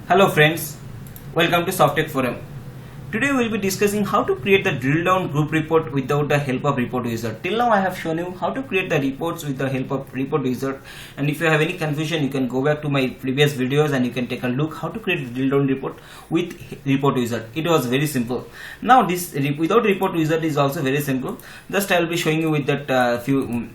Hello friends, welcome to Softtech Forum. Today we will be discussing how to create the drill down group report without the help of report wizard. Till now I have shown you how to create the reports with the help of report wizard, and if you have any confusion you can go back to my previous videos and you can take a look how to create the drill down report with report wizard. It was very simple. Now this without report wizard is also very simple. Just I will be showing you with that few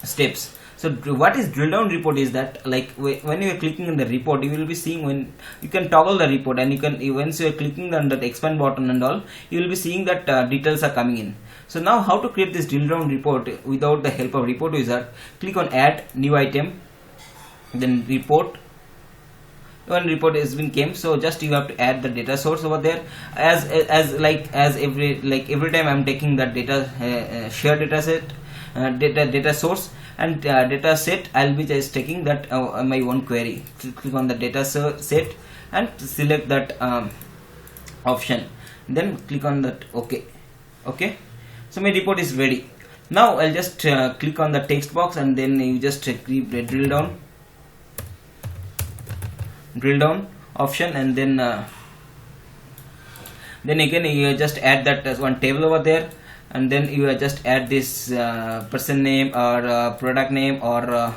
steps. So what is drill down report is that, like, when you are clicking on the report, you will be seeing when you can toggle the report, and you can, once you are clicking on the expand button and all, you will be seeing that details are coming in. So now how to create this drill down report without the help of report wizard? Click on add new item, then report. One report has been came, so just you have to add the data source over there. As every time I'm taking that data share data set, data source and data set, I'll be just taking that my one query. Click on the data set and select that option, then click on that OK. So my report is ready. Now I'll just click on the text box, and then you just click the drill down option, and then again you just add that as one table over there, and then you just add this person name or product name or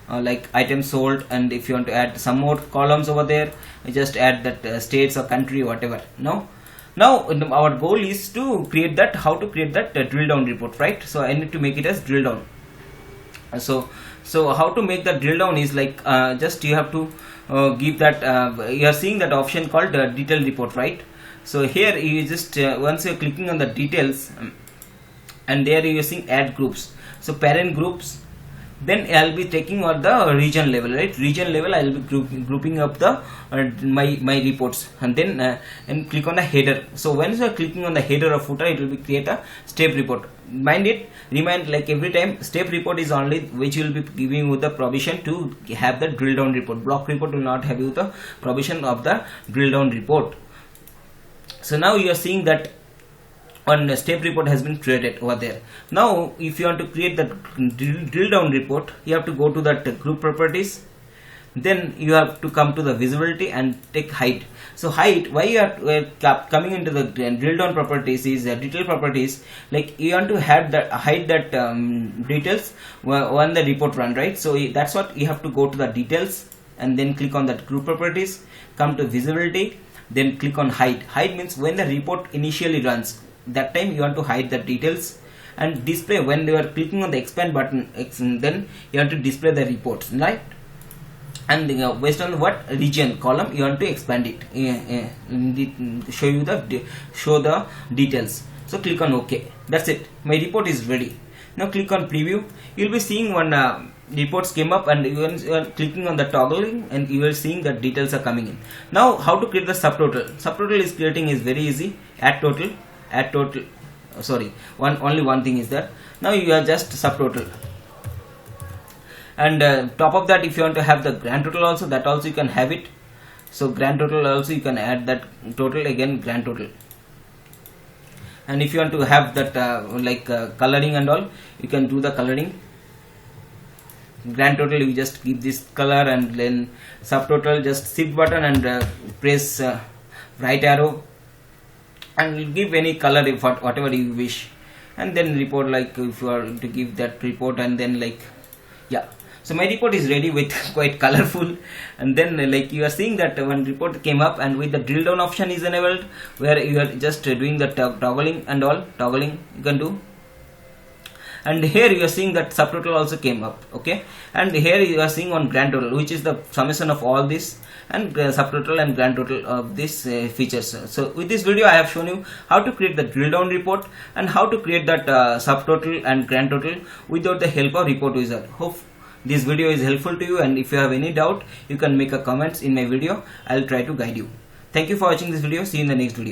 like item sold, and if you want to add some more columns over there, you just add that states or country, whatever. Now our goal is to create that, how to create that drill down report, right? So I need to make it as drill down. So how to make the drill down is like, just you have to give that you are seeing that option called detail report, right? So here you just once you are clicking on the details, and there you are seeing add groups, so parent groups, then I'll be taking on the region level, right? Region level I'll be grouping up the my reports, and then and click on the header. So once you are clicking on the header or footer, it will be create a step report. Remind like every time, step report is only which will be giving you the provision to have the drill down report. Block report will not have you the provision of the drill down report. So now you are seeing that one step report has been created over there. Now if you want to create that drill down report, you have to go to that group properties, then you have to come to the visibility and take height. So height, why you are coming into the drill down properties is detail properties, like you want to have that hide that details when the report run, right? So that's what you have to go to the details, and then click on that group properties, come to visibility, then click on hide. Hide means when the report initially runs, that time you want to hide the details, and display when you are clicking on the expand button, then you want to display the reports, right? And based on what region column you want to expand it, show the details. So click on OK. That's it, my report is ready. Now click on preview. You'll be seeing one reports came up, and you are clicking on the toggling, and you are seeing that details are coming in. Now how to create the subtotal? Subtotal is creating is very easy. Add total, sorry, only one thing is that now you are just subtotal, and top of that, if you want to have the grand total also, that also you can have it. So grand total also you can add that total, again grand total. And if you want to have that coloring and all, you can do the coloring. Grand total you just give this color, and then subtotal just shift button and press right arrow, and give any color if whatever you wish, and then report, like if you are to give that report, and then like, yeah. So my report is ready with quite colorful, and then like you are seeing that one report came up, and with the drill down option is enabled, where you are just doing the toggling and all, toggling you can do. And here you are seeing that subtotal also came up, okay? And here you are seeing on grand total, which is the summation of all this, and subtotal and grand total of these features. So with this video I have shown you how to create the drill down report, and how to create that subtotal and grand total without the help of report wizard. Hope this video is helpful to you, and if you have any doubt, you can make a comments in my video. I'll try to guide you. Thank you for watching this video. See you in the next video.